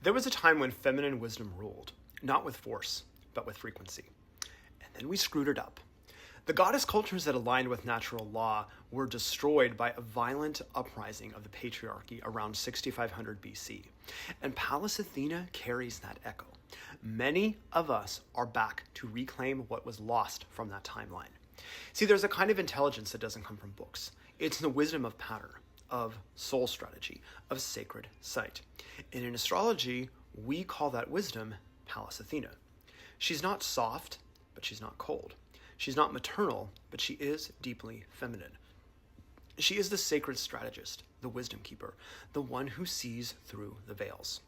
There was a time when feminine wisdom ruled, not with force, but with frequency. And then we screwed it up. The goddess cultures that aligned with natural law were destroyed by a violent uprising of the patriarchy around 6500 BC. And Pallas Athena carries that echo. Many of us are back to reclaim what was lost from that timeline. See, there's a kind of intelligence that doesn't come from books. It's the wisdom of pattern, of soul strategy, of sacred sight. And in astrology, we call that wisdom Pallas Athena. She's not soft, but she's not cold. She's not maternal, but she is deeply feminine. She is the sacred strategist, the wisdom keeper, the one who sees through the veils.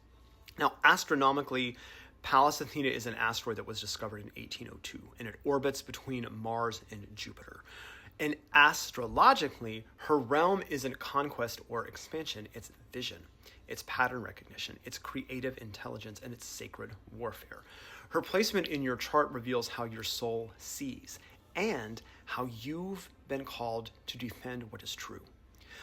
Now, astronomically, Pallas Athena is an asteroid that was discovered in 1802, and it orbits between Mars and Jupiter. And astrologically, her realm isn't conquest or expansion, it's vision, it's pattern recognition, it's creative intelligence, and it's sacred warfare. Her placement in your chart reveals how your soul sees and how you've been called to defend what is true.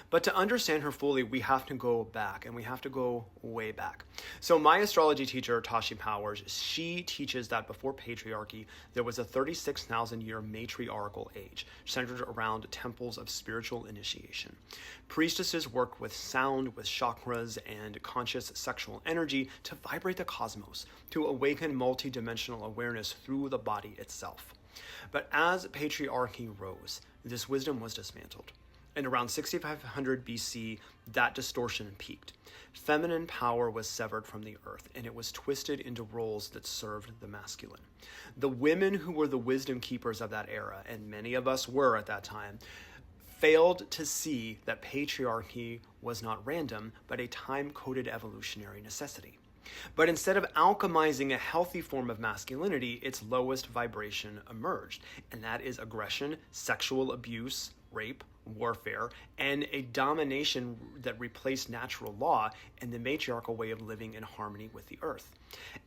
But to understand her fully, we have to go back, and we have to go way back. So my astrology teacher, Tashi Powers, she teaches that before patriarchy, there was a 36,000-year matriarchal age centered around temples of spiritual initiation. Priestesses work with sound, with chakras, and conscious sexual energy to vibrate the cosmos, to awaken multidimensional awareness through the body itself. But as patriarchy rose, this wisdom was dismantled. And around 6500 BC, that distortion peaked. Feminine power was severed from the earth, and it was twisted into roles that served the masculine. The women who were the wisdom keepers of that era, and many of us were at that time, failed to see that patriarchy was not random, but a time-coded evolutionary necessity. But instead of alchemizing a healthy form of masculinity, its lowest vibration emerged, and that is aggression, sexual abuse, rape, warfare, and a domination that replaced natural law and the matriarchal way of living in harmony with the earth.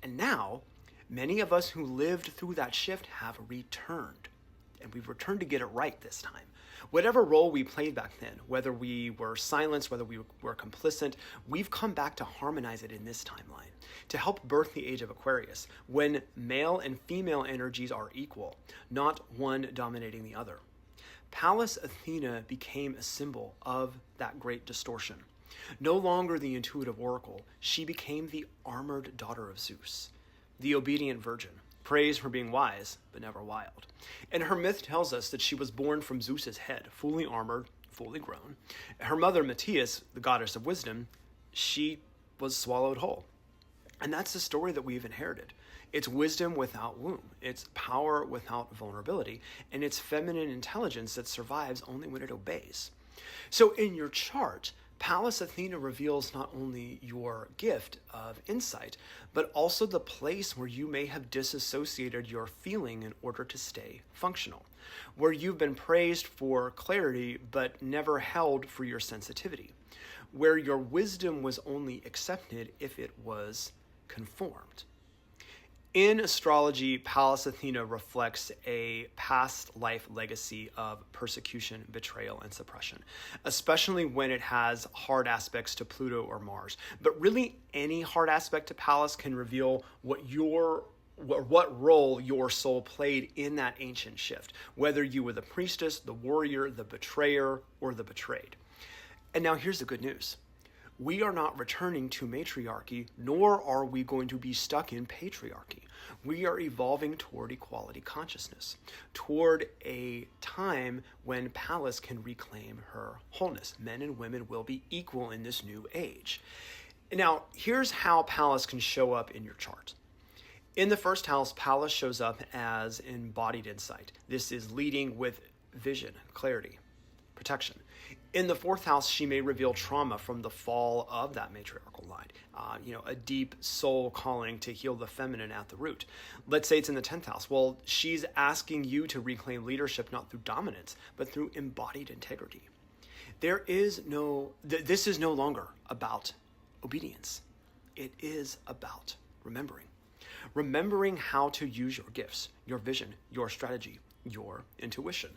And now, many of us who lived through that shift have returned, and we've returned to get it right this time. Whatever role we played back then, whether we were silenced, whether we were complicit, we've come back to harmonize it in this timeline, to help birth the age of Aquarius, when male and female energies are equal, not one dominating the other. Pallas Athena became a symbol of that great distortion. No longer the intuitive oracle, she became the armored daughter of Zeus, the obedient virgin, praised for being wise, but never wild. And her myth tells us that she was born from Zeus's head, fully armored, fully grown. Her mother, Metis, the goddess of wisdom, she was swallowed whole. And that's the story that we've inherited. It's wisdom without womb. It's power without vulnerability. And it's feminine intelligence that survives only when it obeys. So in your chart, Pallas Athena reveals not only your gift of insight, but also the place where you may have disassociated your feeling in order to stay functional, where you've been praised for clarity but never held for your sensitivity, where your wisdom was only accepted if it was conformed. In astrology, Pallas Athena reflects a past life legacy of persecution, betrayal, and suppression, especially when it has hard aspects to Pluto or Mars. But really, any hard aspect to Pallas can reveal what role your soul played in that ancient shift, whether you were the priestess, the warrior, the betrayer, or the betrayed. And now here's the good news. We are not returning to matriarchy, nor are we going to be stuck in patriarchy. We are evolving toward equality consciousness, toward a time when Pallas can reclaim her wholeness. Men and women will be equal in this new age. Now, here's how Pallas can show up in your chart. In the first house, Pallas shows up as embodied insight. This is leading with vision, clarity, protection. In the fourth house, she may reveal trauma from the fall of that matriarchal line, a deep soul calling to heal the feminine at the root. Let's say it's in the 10th house. Well, she's asking you to reclaim leadership not through dominance, but through embodied integrity. This is no longer about obedience. It is about remembering how to use your gifts, your vision, your strategy, your intuition.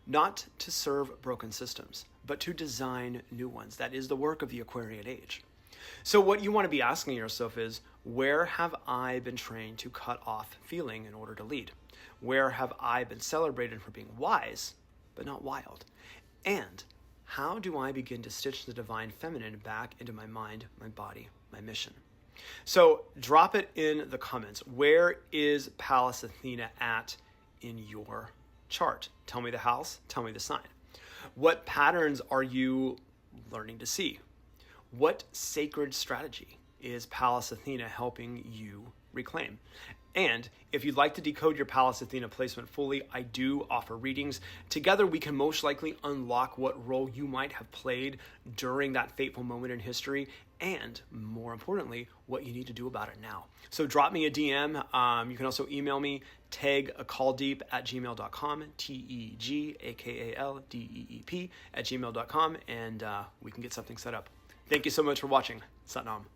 Not to serve broken systems, but to design new ones. That is the work of the Aquarian age. So what you want to be asking yourself is, where have I been trained to cut off feeling in order to lead? Where have I been celebrated for being wise, but not wild? And how do I begin to stitch the divine feminine back into my mind, my body, my mission? So drop it in the comments. Where is Pallas Athena at in your chart? Tell me the house, tell me the sign. What patterns are you learning to see? What sacred strategy is Pallas Athena helping you reclaim? And if you'd like to decode your Pallas Athena placement fully, I do offer readings. Together, we can most likely unlock what role you might have played during that fateful moment in history, and more importantly, what you need to do about it now. So drop me a DM. You can also email me, tegakaldeep@gmail.com, tegakaldeep@gmail.com, and we can get something set up. Thank you so much for watching. Satnam.